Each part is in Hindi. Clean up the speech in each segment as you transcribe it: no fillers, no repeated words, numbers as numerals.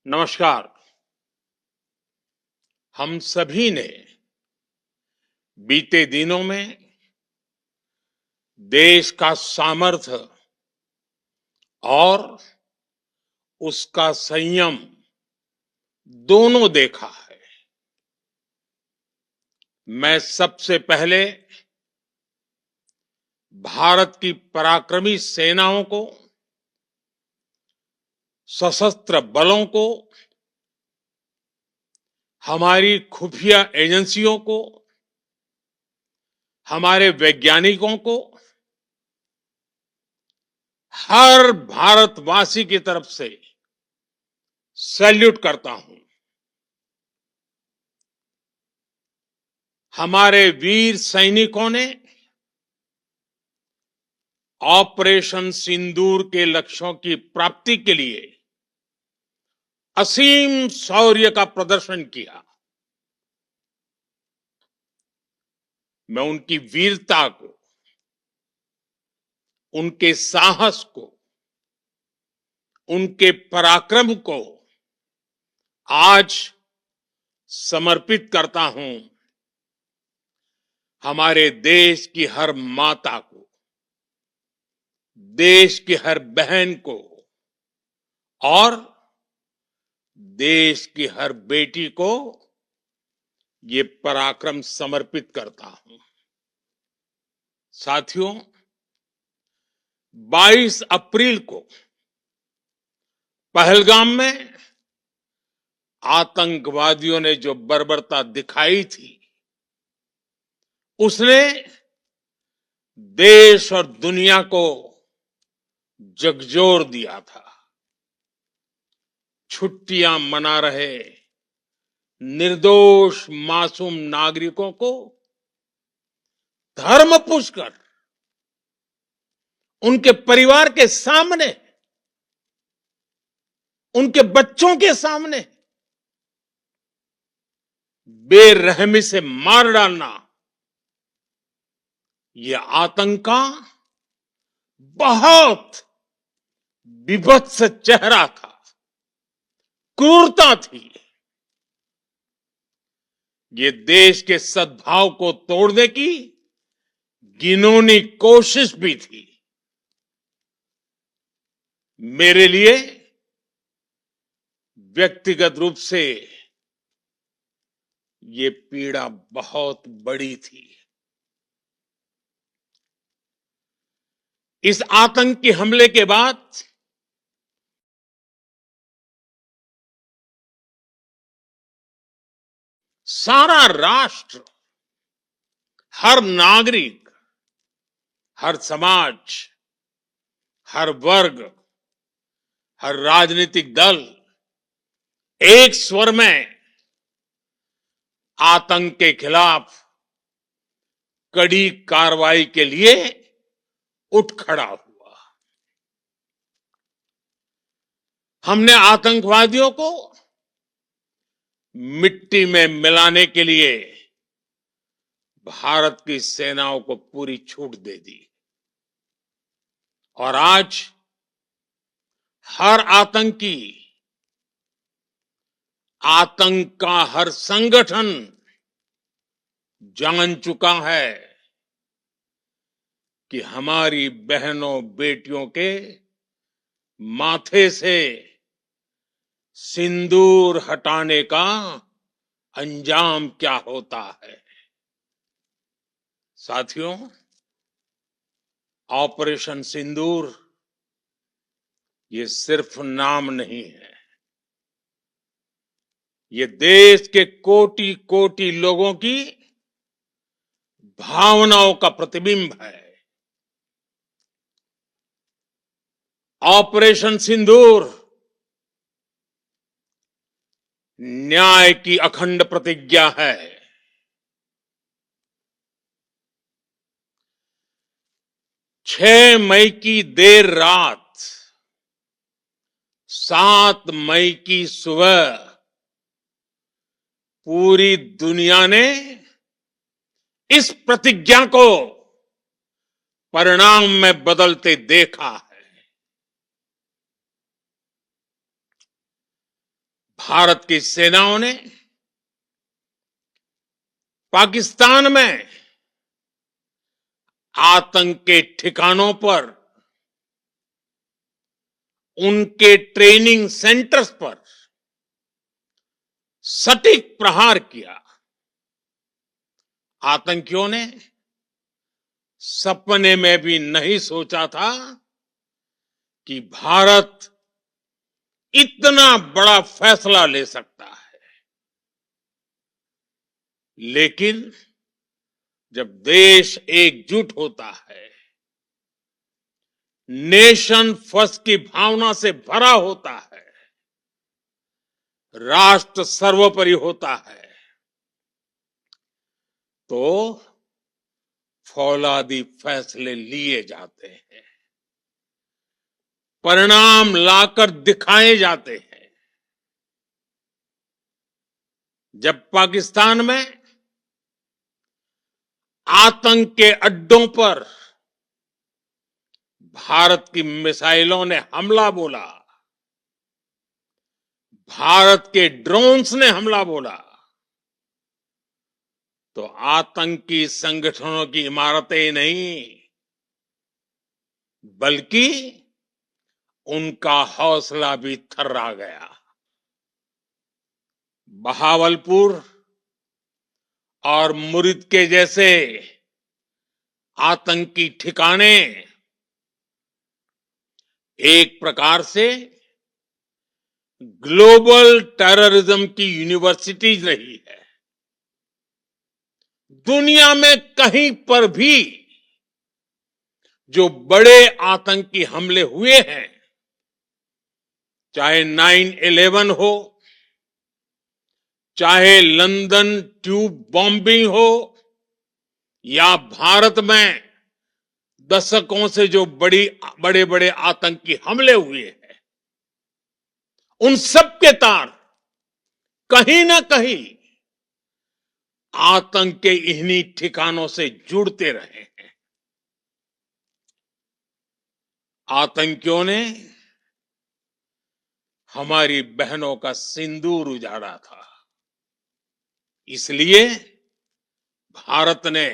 नमस्कार। हम सभी ने बीते दिनों में देश का सामर्थ्य और उसका संयम दोनों देखा है। मैं सबसे पहले भारत की पराक्रमी सेनाओं को, सशस्त्र बलों को, हमारी खुफिया एजेंसियों को, हमारे वैज्ञानिकों को, हर भारतवासी की तरफ से सैल्यूट करता हूं। हमारे वीर सैनिकों ने ऑपरेशन सिंदूर के लक्ष्यों की प्राप्ति के लिए असीम शौर्य का प्रदर्शन किया। मैं उनकी वीरता को, उनके साहस को, उनके पराक्रम को आज समर्पित करता हूं हमारे देश की हर माता को, देश की हर बहन को और देश की हर बेटी को ये पराक्रम समर्पित करता हूं। साथियों, 22 अप्रैल को पहलगाम में आतंकवादियों ने जो बर्बरता दिखाई थी, उसने देश और दुनिया को झकझोर दिया था। छुट्टियां मना रहे निर्दोष मासूम नागरिकों को धर्म पूछकर उनके परिवार के सामने, उनके बच्चों के सामने बेरहमी से मार डालना, यह आतंक का बहुत विभत्स चेहरा था, क्रूरता थी। ये देश के सद्भाव को तोड़ने की घिनौनी कोशिश भी थी। मेरे लिए व्यक्तिगत रूप से ये पीड़ा बहुत बड़ी थी। इस आतंकी हमले के बाद सारा राष्ट्र, हर नागरिक, हर समाज, हर वर्ग, हर राजनीतिक दल एक स्वर में आतंक के खिलाफ कड़ी कार्रवाई के लिए उठ खड़ा हुआ। हमने आतंकवादियों को मिट्टी में मिलाने के लिए भारत की सेनाओं को पूरी छूट दे दी और आज हर आतंकी, आतंक का हर संगठन जान चुका है कि हमारी बहनों बेटियों के माथे से सिंदूर हटाने का अंजाम क्या होता है। साथियों, ऑपरेशन सिंदूर ये सिर्फ नाम नहीं है, ये देश के कोटि कोटि लोगों की भावनाओं का प्रतिबिंब है। ऑपरेशन सिंदूर न्याय की अखंड प्रतिज्ञा है। 6 मई की देर रात, 7 मई की सुबह पूरी दुनिया ने इस प्रतिज्ञा को परिणाम में बदलते देखा है। भारत की सेनाओं ने पाकिस्तान में आतंक के ठिकानों पर, उनके ट्रेनिंग सेंटर्स पर सटीक प्रहार किया। आतंकियों ने सपने में भी नहीं सोचा था कि भारत इतना बड़ा फैसला ले सकता है। लेकिन जब देश एकजुट होता है, नेशन फर्स्ट की भावना से भरा होता है, राष्ट्र सर्वोपरि होता है, तो फौलादी फैसले लिए जाते हैं, परिणाम लाकर दिखाए जाते हैं। जब पाकिस्तान में आतंक के अड्डों पर भारत की मिसाइलों ने हमला बोला, भारत के ड्रोन्स ने हमला बोला, तो आतंकी संगठनों की इमारतें नहीं, बल्कि उनका हौसला भी थर्रा गया। बहावलपुर और मुरिद के जैसे आतंकी ठिकाने एक प्रकार से ग्लोबल टेररिज्म की यूनिवर्सिटीज रही है। दुनिया में कहीं पर भी जो बड़े आतंकी हमले हुए हैं, चाहे 9/11 हो, चाहे लंदन ट्यूब बॉम्बिंग हो, या भारत में दशकों से जो बड़े बड़े आतंकी हमले हुए हैं, उन सब के तार कहीं ना कहीं आतंक के इन्हीं ठिकानों से जुड़ते रहे हैं। आतंकियों ने हमारी बहनों का सिंदूर उजाड़ा था, इसलिए भारत ने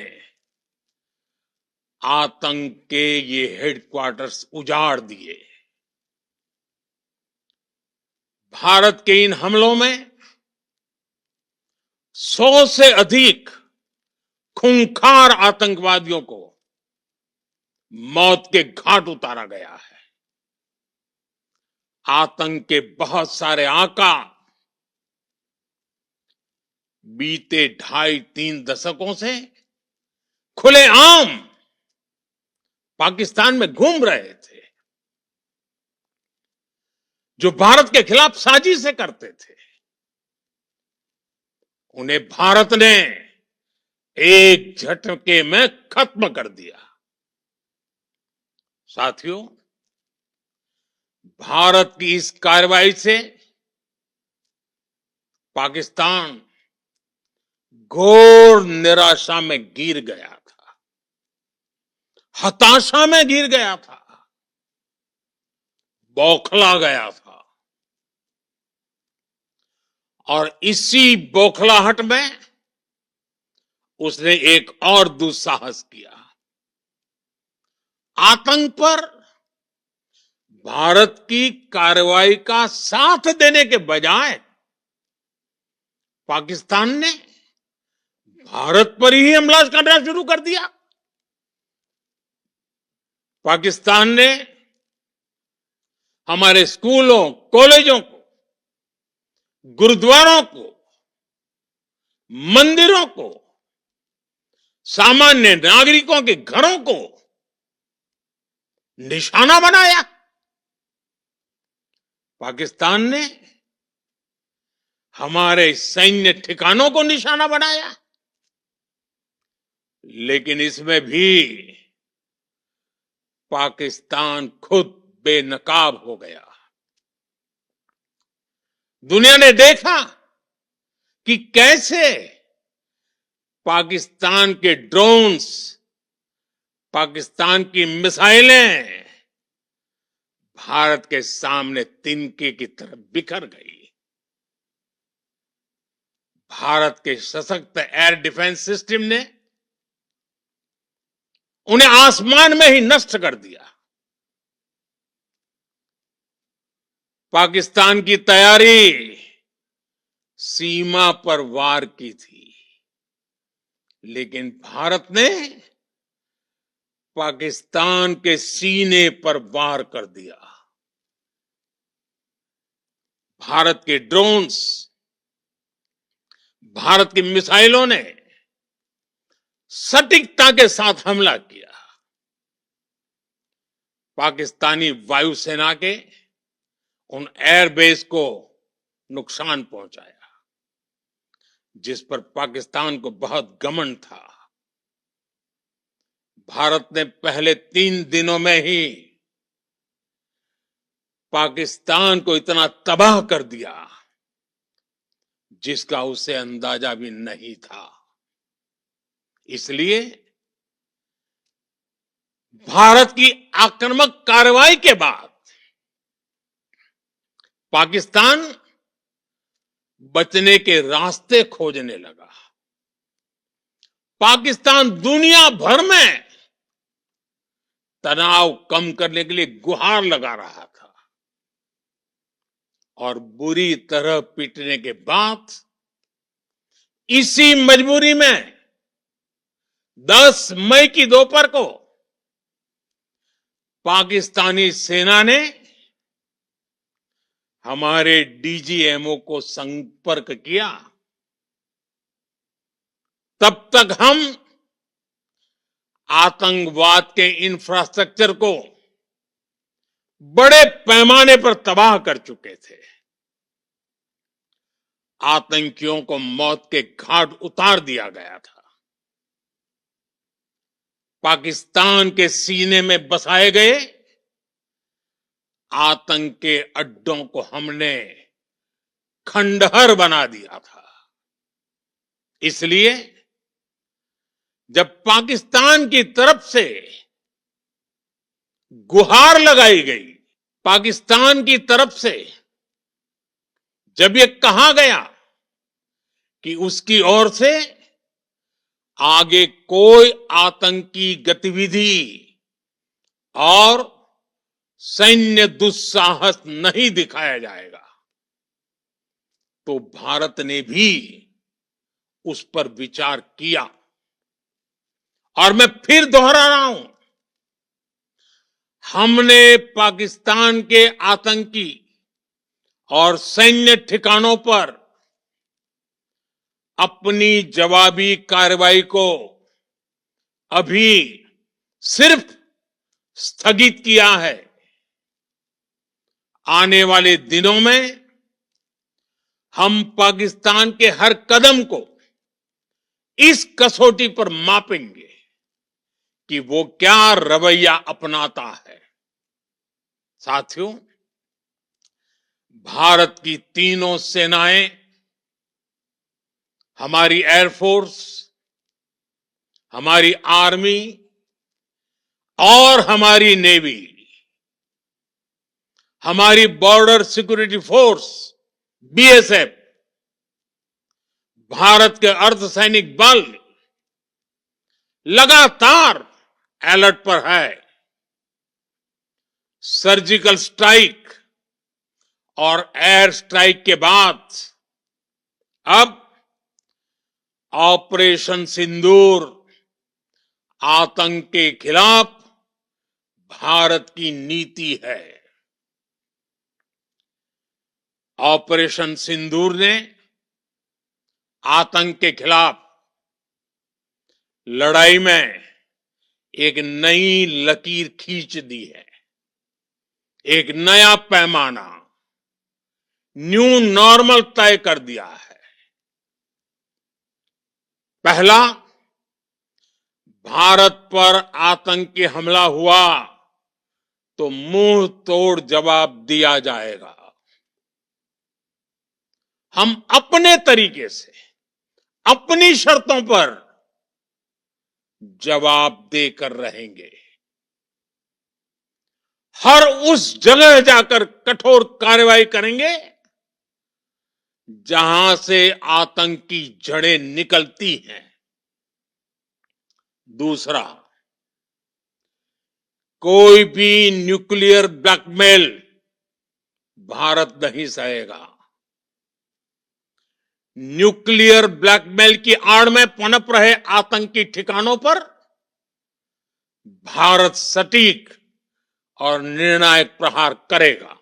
आतंक के ये हेडक्वार्टर्स उजाड़ दिए। भारत के इन हमलों में 100 से अधिक खूंखार आतंकवादियों को मौत के घाट उतारा गया है। आतंक के बहुत सारे आका बीते 2.5-3 दशकों से खुलेआम पाकिस्तान में घूम रहे थे, जो भारत के खिलाफ साजिशें करते थे। उन्हें भारत ने एक झटके में खत्म कर दिया। साथियों, भारत की इस कार्रवाई से पाकिस्तान घोर निराशा में गिर गया था, हताशा में गिर गया था, बौखला गया था। और इसी बौखलाहट में उसने एक और दुस्साहस किया। आतंक पर भारत की कार्रवाई का साथ देने के बजाय पाकिस्तान ने भारत पर ही हमला करना शुरू कर दिया। पाकिस्तान ने हमारे स्कूलों, कॉलेजों को, गुरुद्वारों को, मंदिरों को, सामान्य नागरिकों के घरों को निशाना बनाया। पाकिस्तान ने हमारे सैन्य ठिकानों को निशाना बनाया। लेकिन इसमें भी पाकिस्तान खुद बेनकाब हो गया। दुनिया ने देखा कि कैसे पाकिस्तान के ड्रोन्स, पाकिस्तान की मिसाइलें भारत के सामने तिनके की तरह बिखर गई। भारत के सशक्त एयर डिफेंस सिस्टम ने उन्हें आसमान में ही नष्ट कर दिया। पाकिस्तान की तैयारी सीमा पर वार की थी, लेकिन भारत ने पाकिस्तान के सीने पर वार कर दिया। भारत के ड्रोन्स, भारत की मिसाइलों ने सटीकता के साथ हमला किया। पाकिस्तानी वायुसेना के उन एयरबेस को नुकसान पहुंचाया, जिस पर पाकिस्तान को बहुत घमंड था। भारत ने पहले 3 दिनों में ही पाकिस्तान को इतना तबाह कर दिया जिसका उसे अंदाजा भी नहीं था। इसलिए भारत की आक्रामक कार्रवाई के बाद पाकिस्तान बचने के रास्ते खोजने लगा। पाकिस्तान दुनिया भर में तनाव कम करने के लिए गुहार लगा रहा था और बुरी तरह पीटने के बाद इसी मजबूरी में 10 मई की दोपहर को पाकिस्तानी सेना ने हमारे डीजीएमओ को संपर्क किया। तब तक हम आतंकवाद के इंफ्रास्ट्रक्चर को बड़े पैमाने पर तबाह कर चुके थे। आतंकियों को मौत के घाट उतार दिया गया था। पाकिस्तान के सीने में बसाए गए आतंक के अड्डों को हमने खंडहर बना दिया था। इसलिए जब पाकिस्तान की तरफ से गुहार लगाई गई, पाकिस्तान की तरफ से जब ये कहा गया कि उसकी ओर से आगे कोई आतंकी गतिविधि और सैन्य दुस्साहस नहीं दिखाया जाएगा, तो भारत ने भी उस पर विचार किया। और मैं फिर दोहरा रहा हूं, हमने पाकिस्तान के आतंकी और सैन्य ठिकानों पर अपनी जवाबी कार्रवाई को अभी सिर्फ स्थगित किया है। आने वाले दिनों में हम पाकिस्तान के हर कदम को इस कसौटी पर मापेंगे कि वो क्या रवैया अपनाता है। साथियों, भारत की तीनों सेनाएं, हमारी एयरफोर्स, हमारी आर्मी और हमारी नेवी, हमारी border security force BSF, Bharat के अर्धसैनिक बल लगातार अलर्ट पर है। सर्जिकल स्ट्राइक और एयर स्ट्राइक के बाद अब ऑपरेशन सिंदूर आतंक के खिलाफ भारत की नीति है। ऑपरेशन सिंदूर ने आतंक के खिलाफ लड़ाई में एक नई लकीर खींच दी है, एक नया पैमाना, न्यू नॉर्मल तय कर दिया है। पहला, भारत पर आतंकी हमला हुआ तो मुंह तोड़ जवाब दिया जाएगा। हम अपने तरीके से, अपनी शर्तों पर जवाब देकर रहेंगे। हर उस जगह जाकर कठोर कार्रवाई करेंगे जहां से आतंक की जड़ें निकलती हैं। दूसरा, कोई भी न्यूक्लियर ब्लैकमेल भारत नहीं सहेगा। न्यूक्लियर ब्लैकमेल की आड़ में पनप रहे आतंकी ठिकानों पर भारत सटीक और निर्णायक प्रहार करेगा।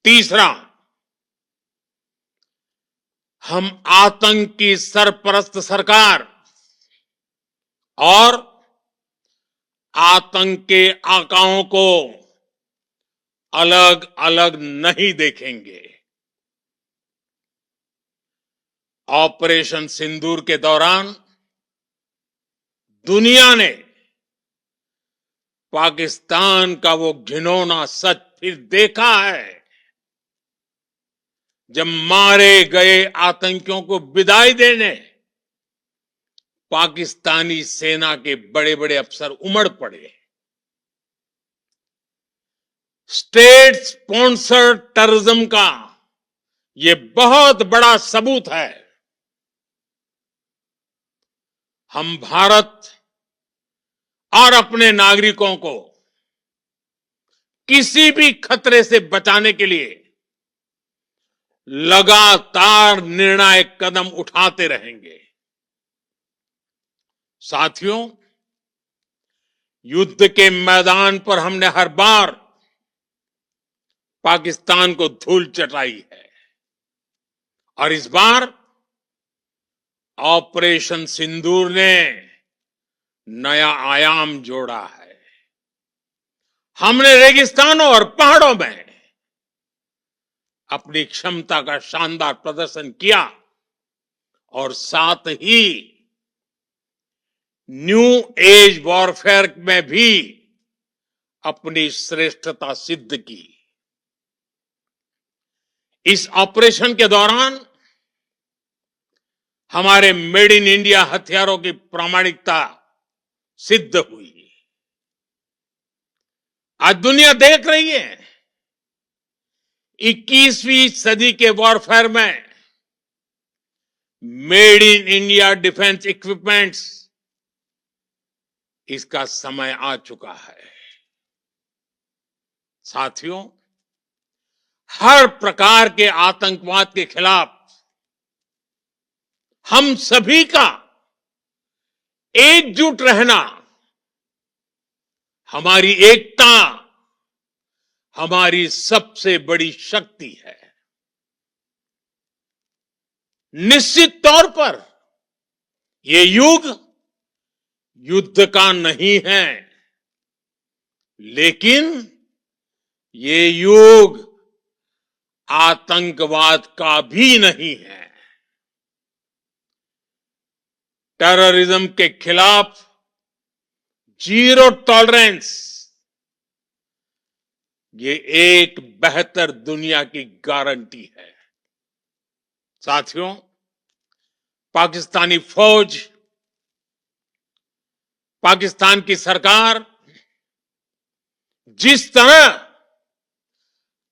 तीसरा, हम आतंक की सरपरस्त सरकार और आतंक के आकाओं को अलग अलग नहीं देखेंगे। ऑपरेशन सिंदूर के दौरान दुनिया ने पाकिस्तान का वो घिनौना सच फिर देखा है, जब मारे गए आतंकियों को विदाई देने पाकिस्तानी सेना के बड़े बड़े अफसर उमड़ पड़े। स्टेट स्पॉन्सर्ड टेररिज्म का ये बहुत बड़ा सबूत है। हम भारत और अपने नागरिकों को किसी भी खतरे से बचाने के लिए लगातार निर्णायक कदम उठाते रहेंगे। साथियों, युद्ध के मैदान पर हमने हर बार पाकिस्तान को धूल चटाई है और इस बार ऑपरेशन सिंदूर ने नया आयाम जोड़ा है। हमने रेगिस्तानों और पहाड़ों में अपनी क्षमता का शानदार प्रदर्शन किया और साथ ही न्यू एज वॉरफेयर में भी अपनी श्रेष्ठता सिद्ध की। इस ऑपरेशन के दौरान हमारे मेड इन इंडिया हथियारों की प्रामाणिकता सिद्ध हुई। आज दुनिया देख रही है 21वीं सदी के वॉरफेयर में made in India defence equipments, इसका समय आ चुका है। साथियों, हर प्रकार के आतंकवाद के खिलाफ हम सभी का एकजुट रहना, हमारी एकता हमारी सबसे बड़ी शक्ति है। निश्चित तौर पर ये युग युद्ध का नहीं है, लेकिन ये युग आतंकवाद का भी नहीं है। टेररिज्म के खिलाफ जीरो टॉलरेंस, ये एक बेहतर दुनिया की गारंटी है। साथियों, पाकिस्तानी फौज, पाकिस्तान की सरकार जिस तरह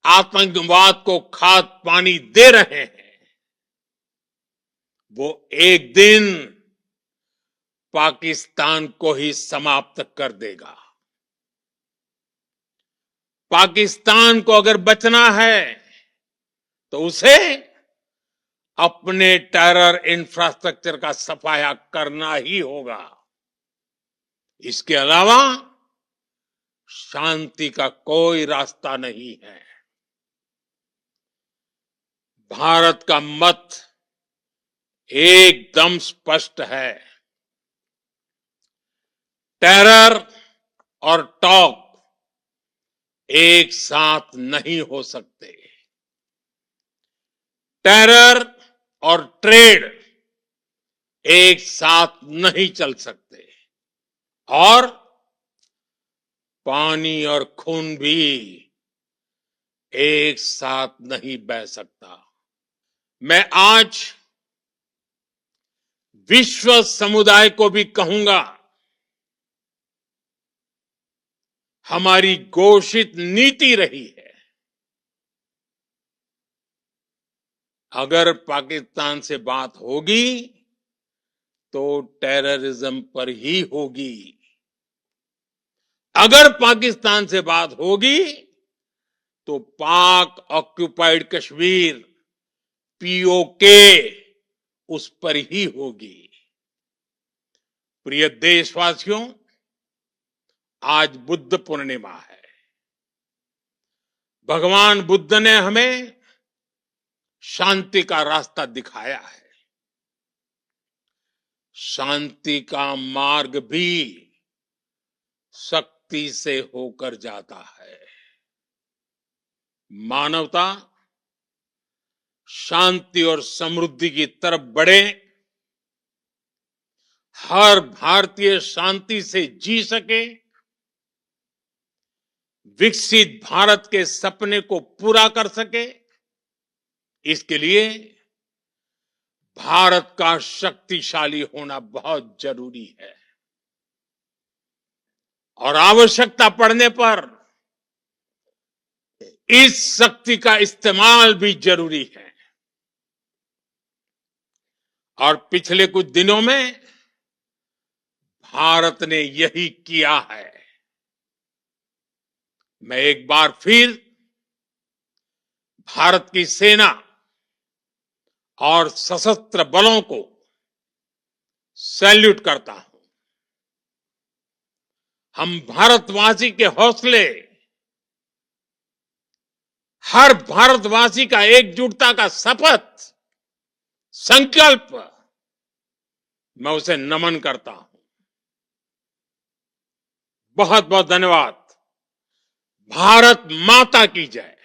आतंकवाद को खाद पानी दे रहे हैं, वो एक दिन पाकिस्तान को ही समाप्त कर देगा। पाकिस्तान को अगर बचना है तो उसे अपने टेरर इंफ्रास्ट्रक्चर का सफाया करना ही होगा। इसके अलावा शांति का कोई रास्ता नहीं है। भारत का मत एकदम स्पष्ट है। टेरर और टॉक एक साथ नहीं हो सकते। टेरर और ट्रेड एक साथ नहीं चल सकते और पानी और खून भी एक साथ नहीं बह सकता। मैं आज विश्व समुदाय को भी कहूंगा, हमारी घोषित नीति रही है अगर पाकिस्तान से बात होगी तो टेररिज्म पर ही होगी। अगर पाकिस्तान से बात होगी तो पाक ऑक्युपाइड कश्मीर पीओके उस पर ही होगी। प्रिय देशवासियों, आज बुद्ध पूर्णिमा है। भगवान बुद्ध ने हमें शांति का रास्ता दिखाया है। शांति का मार्ग भी शक्ति से होकर जाता है। मानवता शांति और समृद्धि की तरफ बढ़े, हर भारतीय शांति से जी सके, विकसित भारत के सपने को पूरा कर सके, इसके लिए भारत का शक्तिशाली होना बहुत जरूरी है। और आवश्यकता पड़ने पर इस शक्ति का इस्तेमाल भी जरूरी है। और पिछले कुछ दिनों में भारत ने यही किया है। मैं एक बार फिर भारत की सेना और सशस्त्र बलों को सैल्यूट करता हूं। हम भारतवासी के हौसले, हर भारतवासी का एकजुटता का शपथ, संकल्प, मैं उसे नमन करता हूं। बहुत बहुत धन्यवाद। भारत माता की जय।